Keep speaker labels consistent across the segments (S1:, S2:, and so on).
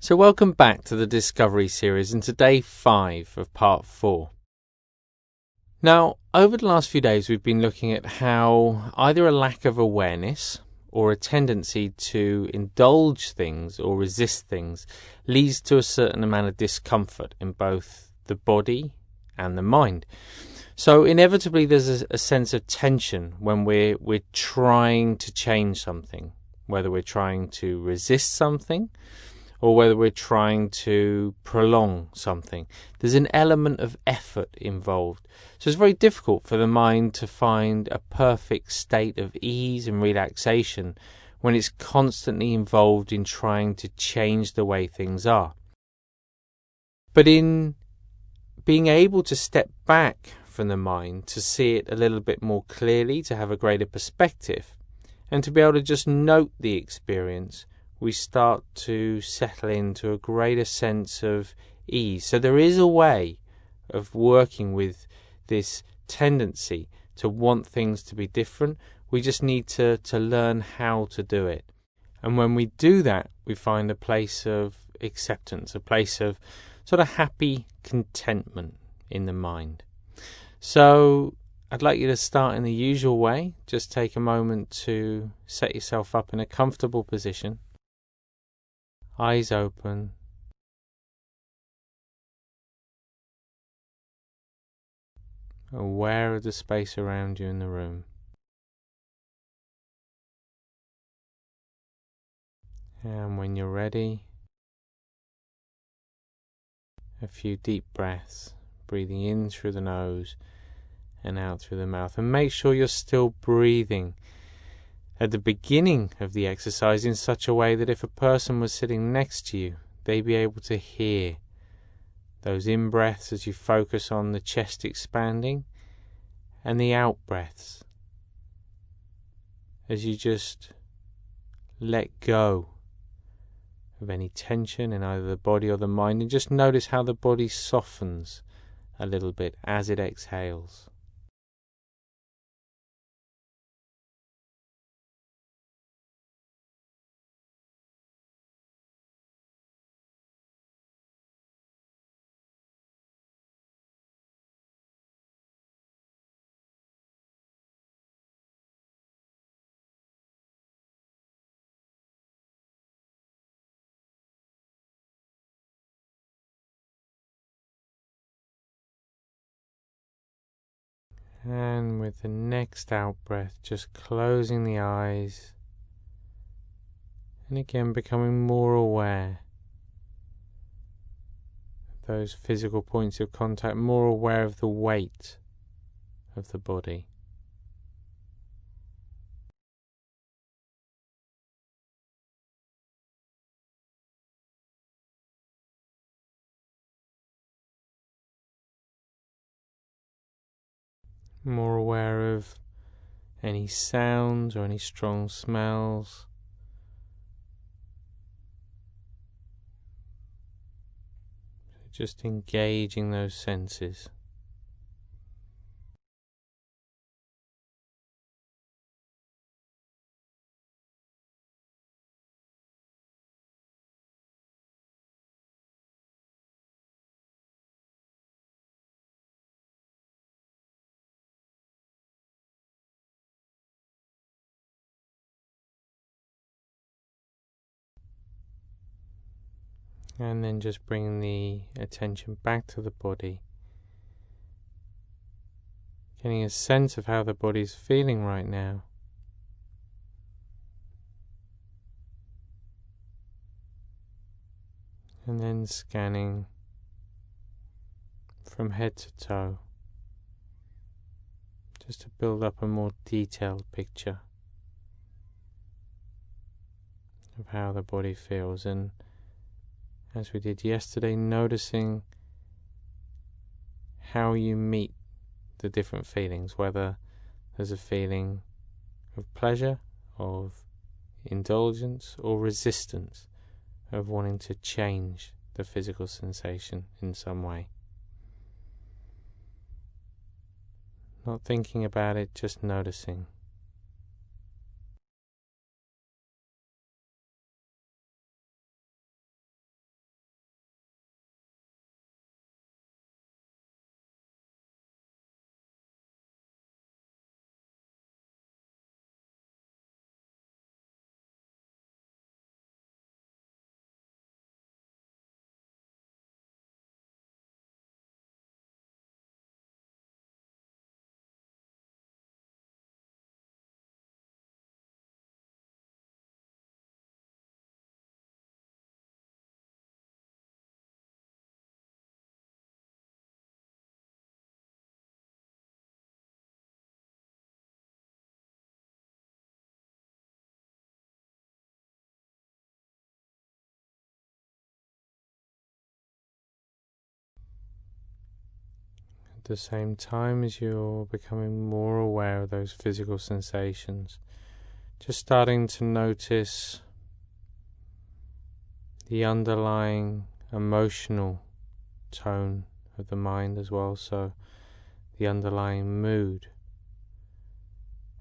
S1: So welcome back to the Discovery series and to day 5 of part 4. Now, over the last few days we've been looking at how either a lack of awareness or a tendency to indulge things or resist things leads to a certain amount of discomfort in both the body and the mind. So inevitably there's a sense of tension when we're trying to change something, whether we're trying to resist something or whether we're trying to prolong something. There's an element of effort involved. So it's very difficult for the mind to find a perfect state of ease and relaxation when it's constantly involved in trying to change the way things are. But in being able to step back from the mind, to see it a little bit more clearly, to have a greater perspective, and to be able to just note the experience, we start to settle into a greater sense of ease. So there is a way of working with this tendency to want things to be different. We just need to learn how to do it. And when we do that, we find a place of acceptance, a place of sort of happy contentment in the mind. So I'd like you to start in the usual way. Just take a moment to set yourself up in a comfortable position. Eyes open. Aware of the space around you in the room. And when you're ready, a few deep breaths, breathing in through the nose and out through the mouth. And make sure you're still breathing at the beginning of the exercise in such a way that if a person was sitting next to you, they'd be able to hear those in-breaths as you focus on the chest expanding, and the out-breaths as you just let go of any tension in either the body or the mind, and just notice how the body softens a little bit as it exhales. And with the next out breath, just closing the eyes, and again becoming more aware of those physical points of contact, more aware of the weight of the body. More aware of any sounds or any strong smells. Just engaging those senses. And then just bringing the attention back to the body. Getting a sense of how the body's feeling right now. And then scanning from head to toe, just to build up a more detailed picture of how the body feels. And as we did yesterday, noticing how you meet the different feelings, whether there's a feeling of pleasure, of indulgence, or resistance, of wanting to change the physical sensation in some way. Not thinking about it, just noticing. the same time as you're becoming more aware of those physical sensations, just starting to notice the underlying emotional tone of the mind as well, so the underlying mood.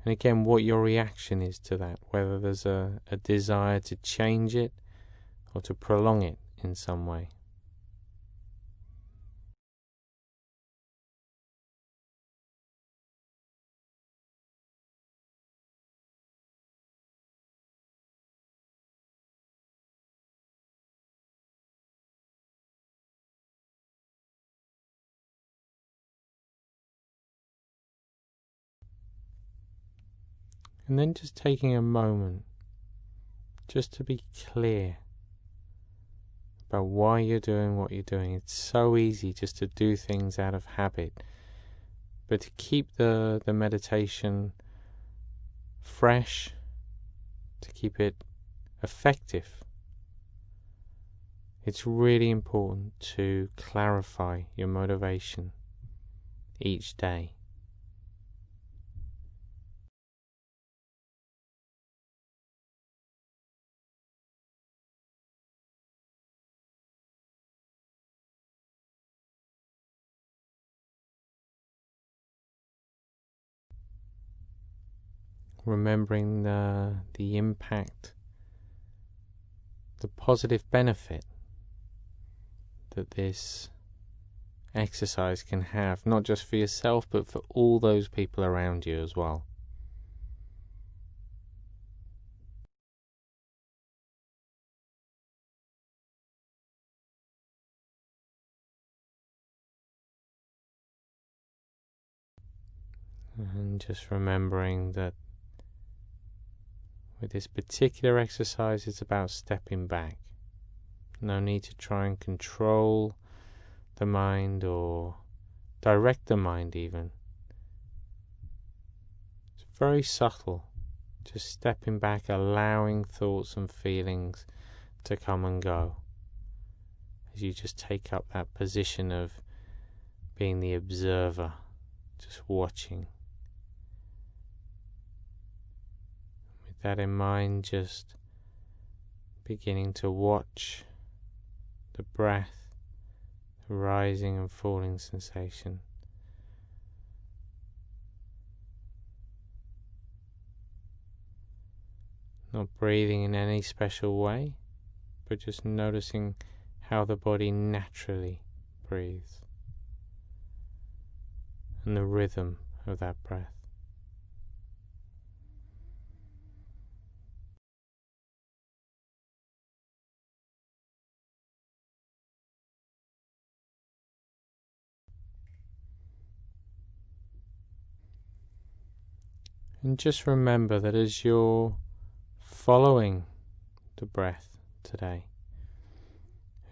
S1: And again, what your reaction is to that, whether there's a desire to change it or to prolong it in some way. And then just taking a moment just to be clear about why you're doing what you're doing. It's so easy just to do things out of habit, but to keep the meditation fresh, to keep it effective, it's really important to clarify your motivation each day. Remembering the impact, the positive benefit that this exercise can have, not just for yourself, but for all those people around you as well. And just remembering that with this particular exercise, it's about stepping back. No need to try and control the mind or direct the mind even. It's very subtle. Just stepping back, allowing thoughts and feelings to come and go. As you just take up that position of being the observer, just watching. With that in mind, just beginning to watch the breath, the rising and falling sensation. Not breathing in any special way, but just noticing how the body naturally breathes and the rhythm of that breath. And just remember that as you're following the breath today,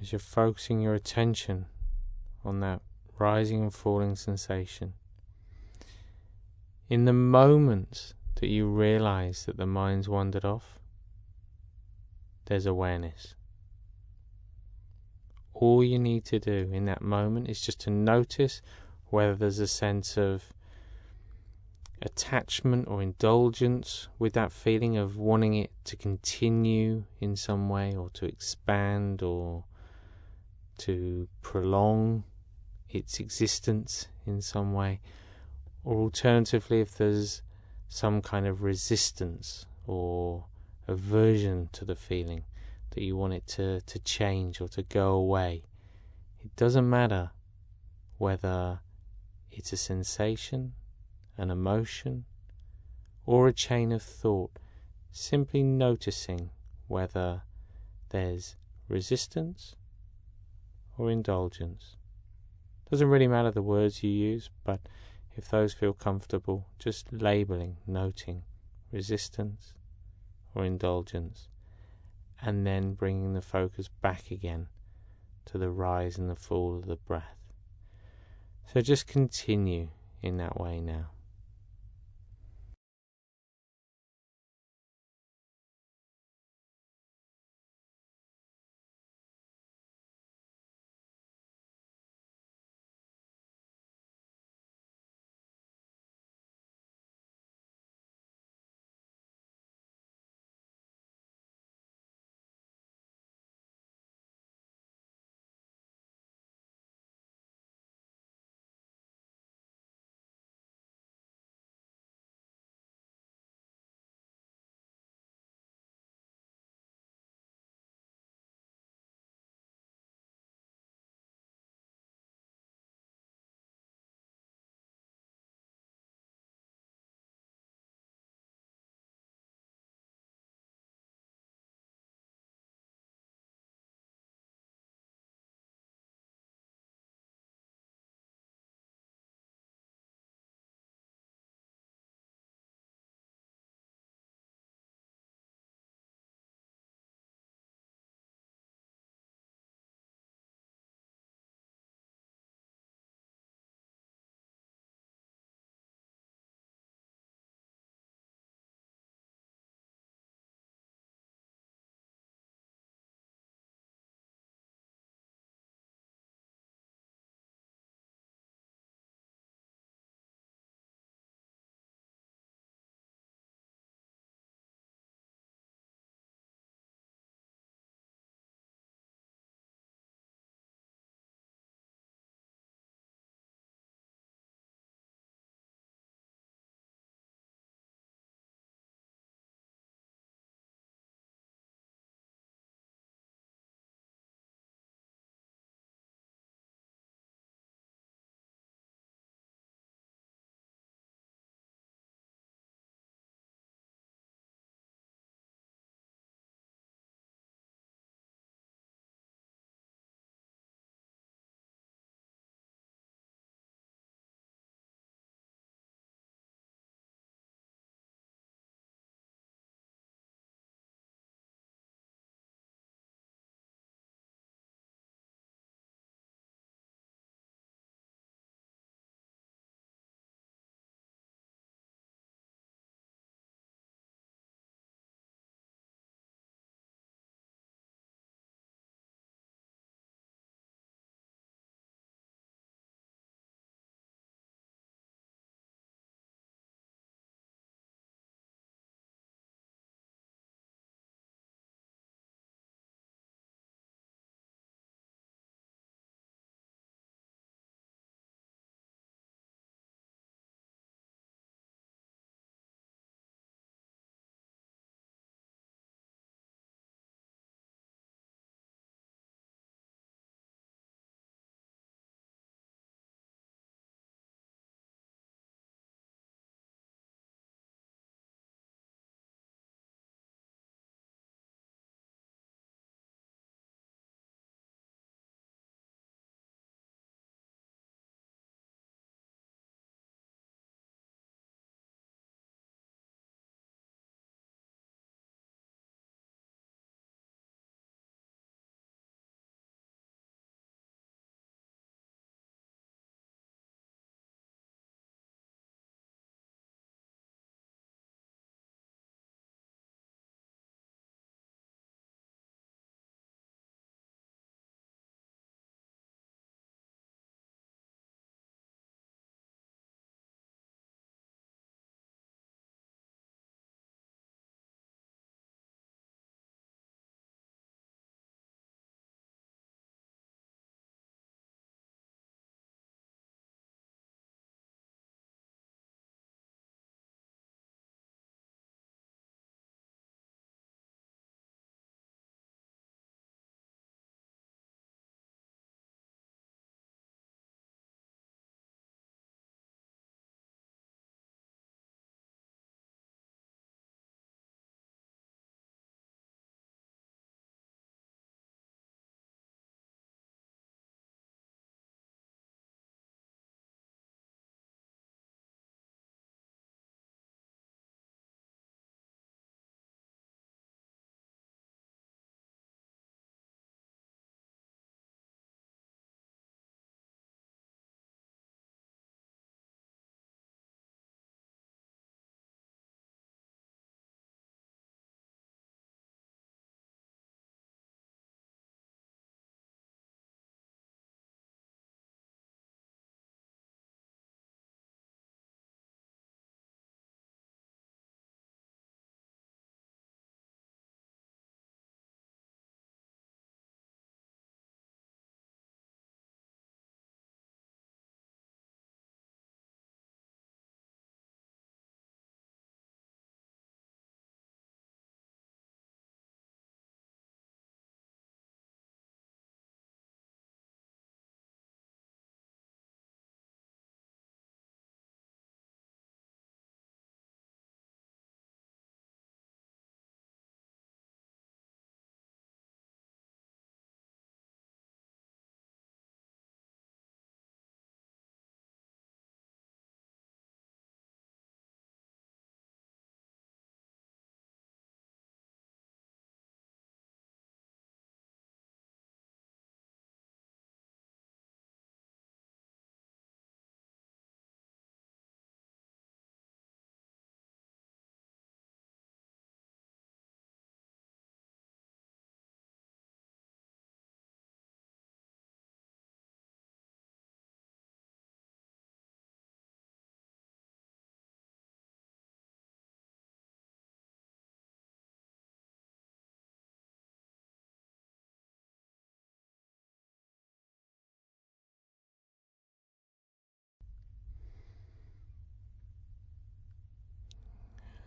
S1: as you're focusing your attention on that rising and falling sensation, in the moment that you realize that the mind's wandered off, there's awareness. All you need to do in that moment is just to notice whether there's a sense of attachment or indulgence with that feeling of wanting it to continue in some way, or to expand, or to prolong its existence in some way, or alternatively if there's some kind of resistance or aversion to the feeling that you want it to change or to go away. It doesn't matter whether it's a sensation, an emotion, or a chain of thought. Simply noticing whether there's resistance or indulgence. Doesn't really matter the words you use, but if those feel comfortable, just labeling, noting resistance or indulgence, and then bringing the focus back again to the rise and the fall of the breath. So just continue in that way now.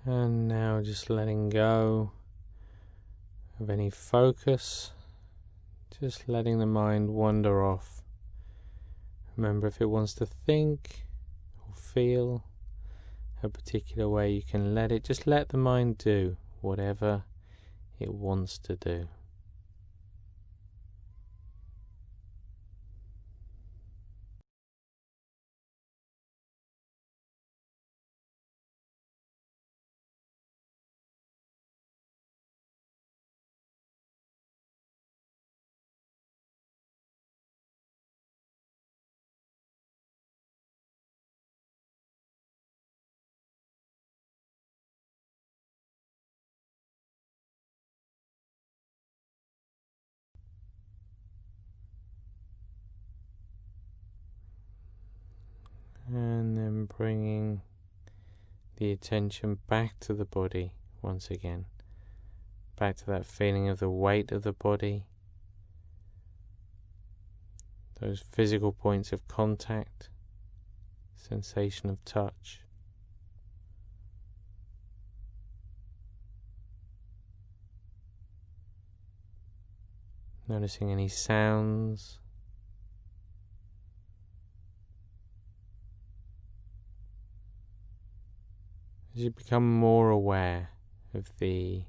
S1: And now just letting go of any focus, just letting the mind wander off. Remember, if it wants to think or feel a particular way, you can let it, just let the mind do whatever it wants to do. And then bringing the attention back to the body once again. Back to that feeling of the weight of the body. Those physical points of contact. Sensation of touch. Noticing any sounds. As you become more aware of the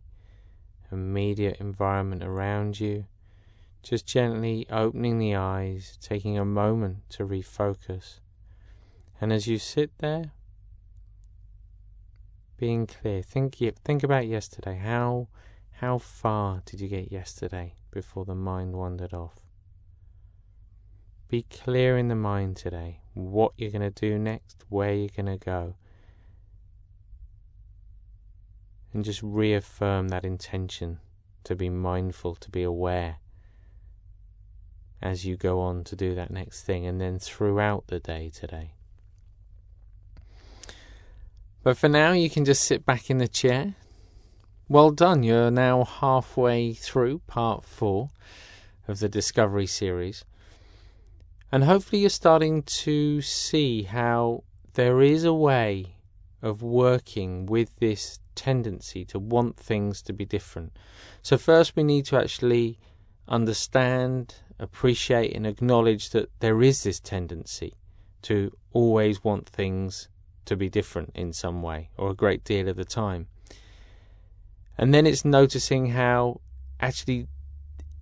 S1: immediate environment around you, just gently opening the eyes, taking a moment to refocus. And as you sit there, being clear, think about yesterday. How far did you get yesterday before the mind wandered off? Be clear in the mind today, what you're going to do next, where you're going to go. And just reaffirm that intention to be mindful, to be aware as you go on to do that next thing, and then throughout the day today. But for now, you can just sit back in the chair. Well done, you're now halfway through part 4 of the Discovery series. And hopefully you're starting to see how there is a way of working with this tendency to want things to be different. So first we need to actually understand, appreciate and acknowledge that there is this tendency to always want things to be different in some way, or a great deal of the time. And then it's noticing how actually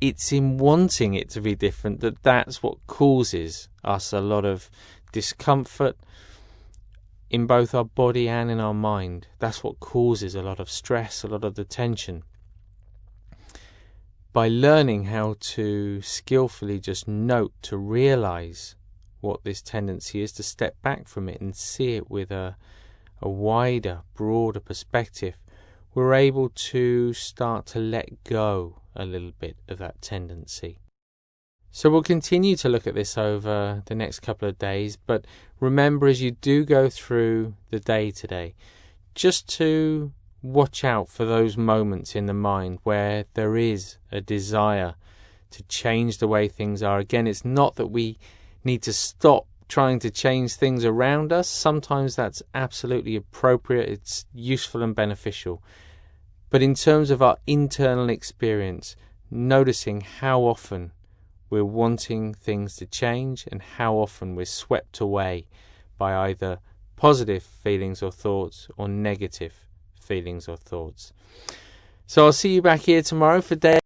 S1: it's in wanting it to be different that's what causes us a lot of discomfort in both our body and in our mind. That's what causes a lot of stress, a lot of the tension. By learning how to skillfully just note, to realize what this tendency is, to step back from it and see it with a wider, broader perspective, we're able to start to let go a little bit of that tendency. So we'll continue to look at this over the next couple of days, but remember, as you do go through the day today, just to watch out for those moments in the mind where there is a desire to change the way things are. Again, it's not that we need to stop trying to change things around us. Sometimes that's absolutely appropriate, it's useful and beneficial. But in terms of our internal experience, noticing how often we're wanting things to change and how often we're swept away by either positive feelings or thoughts or negative feelings or thoughts. So I'll see you back here tomorrow for day